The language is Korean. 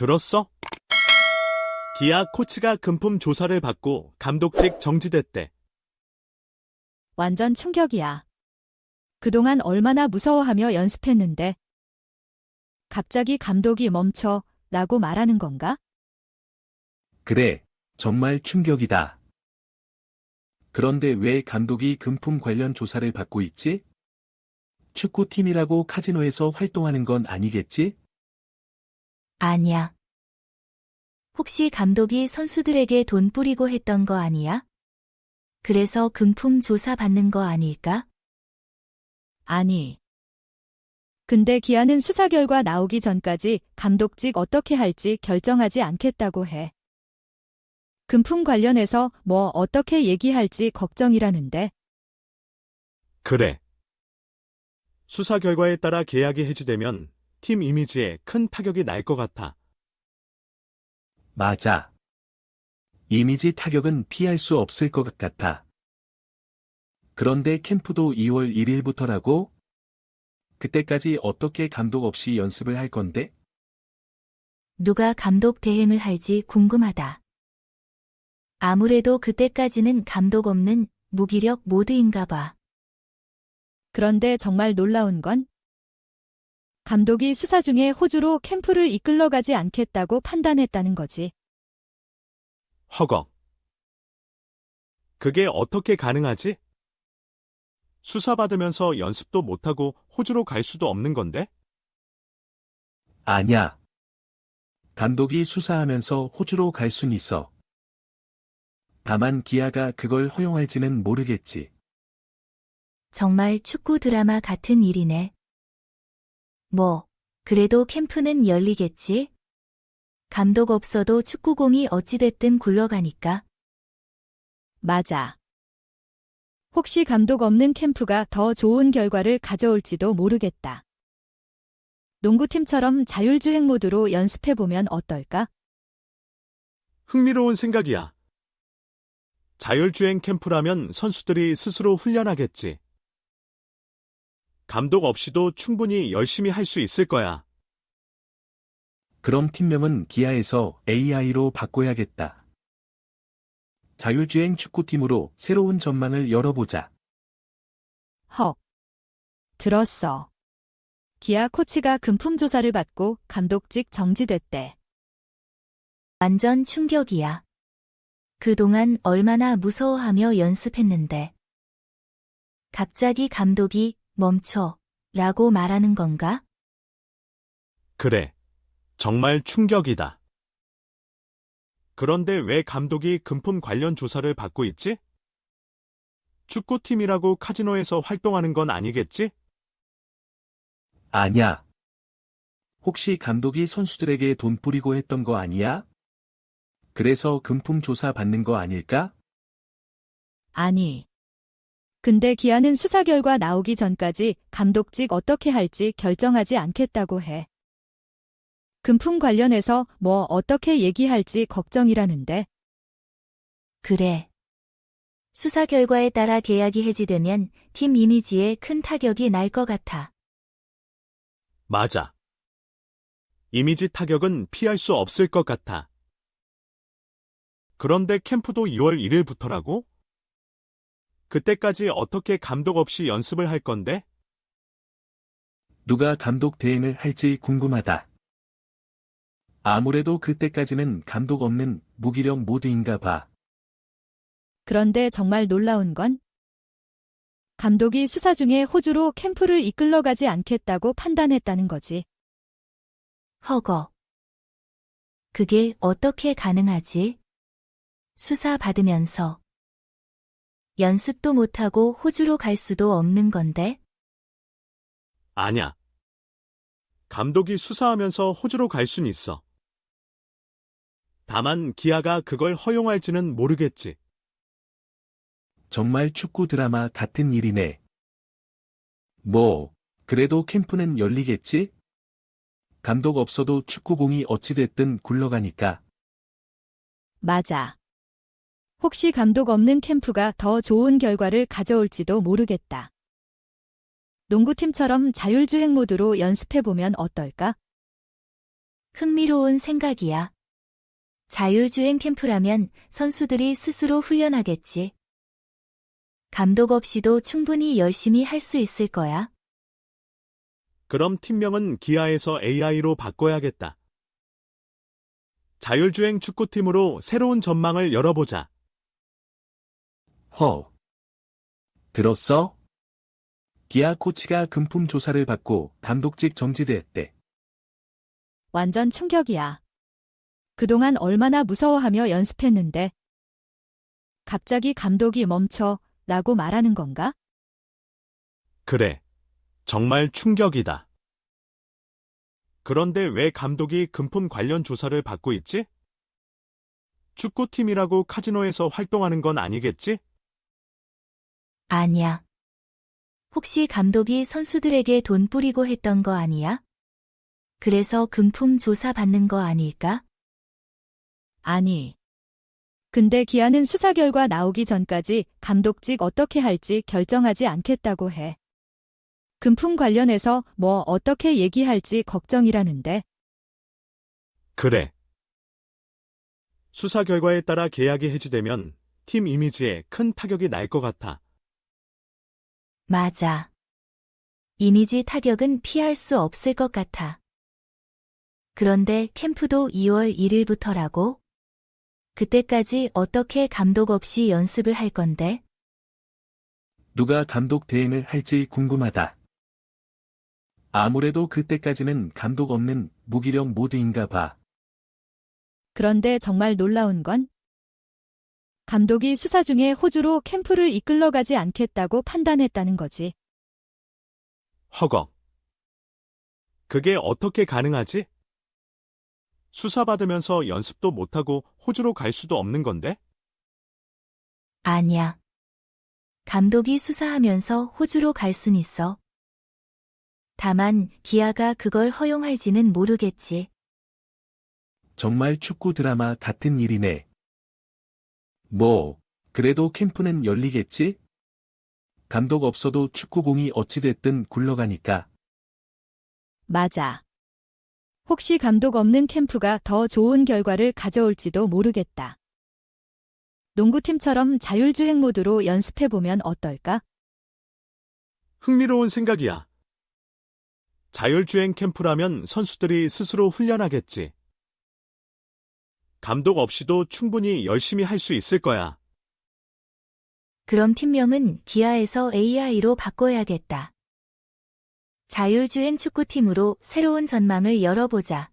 들었어? 기아 코치가 금품 조사를 받고 감독직 정지됐대. 완전 충격이야. 그동안 얼마나 무서워하며 연습했는데 갑자기 감독이 멈춰 라고 말하는 건가? 그래, 정말 충격이다. 그런데 왜 감독이 금품 관련 조사를 받고 있지? 축구팀이라고 카지노에서 활동하는 건 아니겠지? 아니야. 혹시 감독이 선수들에게 돈 뿌리고 했던 거 아니야? 그래서 금품 조사 받는 거 아닐까? 아니. 근데 기아는 수사 결과 나오기 전까지 감독직 어떻게 할지 결정하지 않겠다고 해. 금품 관련해서 뭐 어떻게 얘기할지 걱정이라는데. 그래. 수사 결과에 따라 계약이 해지되면 팀 이미지에 큰 타격이 날 것 같아. 맞아. 이미지 타격은 피할 수 없을 것 같아. 그런데 캠프도 2월 1일부터라고? 그때까지 어떻게 감독 없이 연습을 할 건데? 누가 감독 대행을 할지 궁금하다. 아무래도 그때까지는 감독 없는 무기력 모드인가 봐. 그런데 정말 놀라운 건 감독이 수사 중에 호주로 캠프를 이끌러가지 않겠다고 판단했다는 거지. 허걱. 그게 어떻게 가능하지? 수사받으면서 연습도 못하고 호주로 갈 수도 없는 건데? 아니야. 감독이 수사하면서 호주로 갈 순 있어. 다만 기아가 그걸 허용할지는 모르겠지. 정말 축구 드라마 같은 일이네. 뭐, 그래도 캠프는 열리겠지? 감독 없어도 축구공이 어찌됐든 굴러가니까. 맞아. 혹시 감독 없는 캠프가 더 좋은 결과를 가져올지도 모르겠다. 농구팀처럼 자율주행 모드로 연습해보면 어떨까? 흥미로운 생각이야. 자율주행 캠프라면 선수들이 스스로 훈련하겠지. 감독 없이도 충분히 열심히 할 수 있을 거야. 그럼 팀명은 기아에서 AI로 바꿔야겠다. 자율주행 축구팀으로 새로운 전망을 열어보자. 헉. 들었어. 기아 코치가 금품 조사를 받고 감독직 정지됐대. 완전 충격이야. 그동안 얼마나 무서워하며 연습했는데. 갑자기 감독이 멈춰 라고 말하는 건가? 그래. 정말 충격이다. 그런데 왜 감독이 금품 관련 조사를 받고 있지? 축구팀이라고 카지노에서 활동하는 건 아니겠지? 아니야. 혹시 감독이 선수들에게 돈 뿌리고 했던 거 아니야? 그래서 금품 조사 받는 거 아닐까? 아니. 근데 기아는 수사 결과 나오기 전까지 감독직 어떻게 할지 결정하지 않겠다고 해. 금품 관련해서 뭐 어떻게 얘기할지 걱정이라는데. 그래. 수사 결과에 따라 계약이 해지되면 팀 이미지에 큰 타격이 날 것 같아. 맞아. 이미지 타격은 피할 수 없을 것 같아. 그런데 캠프도 2월 1일부터라고? 그때까지 어떻게 감독 없이 연습을 할 건데? 누가 감독 대행을 할지 궁금하다. 아무래도 그때까지는 감독 없는 무기력 모드인가 봐. 그런데 정말 놀라운 건 감독이 수사 중에 호주로 캠프를 이끌러가지 않겠다고 판단했다는 거지. 허거. 그게 어떻게 가능하지? 수사 받으면서 연습도 못하고 호주로 갈 수도 없는 건데? 아냐. 감독이 수사하면서 호주로 갈 순 있어. 다만 기아가 그걸 허용할지는 모르겠지. 정말 축구 드라마 같은 일이네. 뭐, 그래도 캠프는 열리겠지? 감독 없어도 축구공이 어찌됐든 굴러가니까. 맞아. 혹시 감독 없는 캠프가 더 좋은 결과를 가져올지도 모르겠다. 농구팀처럼 자율주행 모드로 연습해보면 어떨까? 흥미로운 생각이야. 자율주행 캠프라면 선수들이 스스로 훈련하겠지. 감독 없이도 충분히 열심히 할 수 있을 거야. 그럼 팀명은 기아에서 AI로 바꿔야겠다. 자율주행 축구팀으로 새로운 전망을 열어보자. 들었어? 기아 코치가 금품 조사를 받고 감독직 정지됐대. 완전 충격이야. 그동안 얼마나 무서워하며 연습했는데. 갑자기 감독이 멈춰 라고 말하는 건가? 그래. 정말 충격이다. 그런데 왜 감독이 금품 관련 조사를 받고 있지? 축구팀이라고 카지노에서 활동하는 건 아니겠지? 아니야. 혹시 감독이 선수들에게 돈 뿌리고 했던 거 아니야? 그래서 금품 조사 받는 거 아닐까? 아니. 근데 기아는 수사 결과 나오기 전까지 감독직 어떻게 할지 결정하지 않겠다고 해. 금품 관련해서 뭐 어떻게 얘기할지 걱정이라는데. 그래. 수사 결과에 따라 계약이 해지되면 팀 이미지에 큰 타격이 날 것 같아. 맞아. 이미지 타격은 피할 수 없을 것 같아. 그런데 캠프도 2월 1일부터라고? 그때까지 어떻게 감독 없이 연습을 할 건데? 누가 감독 대행을 할지 궁금하다. 아무래도 그때까지는 감독 없는 무기력 모드인가 봐. 그런데 정말 놀라운 건 감독이 수사 중에 호주로 캠프를 이끌러가지 않겠다고 판단했다는 거지. 허걱. 그게 어떻게 가능하지? 수사받으면서 연습도 못하고 호주로 갈 수도 없는 건데? 아니야. 감독이 수사하면서 호주로 갈 순 있어. 다만 기아가 그걸 허용할지는 모르겠지. 정말 축구 드라마 같은 일이네. 그래도 캠프는 열리겠지? 감독 없어도 축구공이 어찌됐든 굴러가니까. 맞아. 혹시 감독 없는 캠프가 더 좋은 결과를 가져올지도 모르겠다. 농구팀처럼 자율주행 모드로 연습해보면 어떨까? 흥미로운 생각이야. 자율주행 캠프라면 선수들이 스스로 훈련하겠지. 감독 없이도 충분히 열심히 할 수 있을 거야. 그럼 팀명은 기아에서 AI로 바꿔야겠다. 자율주행 축구팀으로 새로운 전망을 열어보자.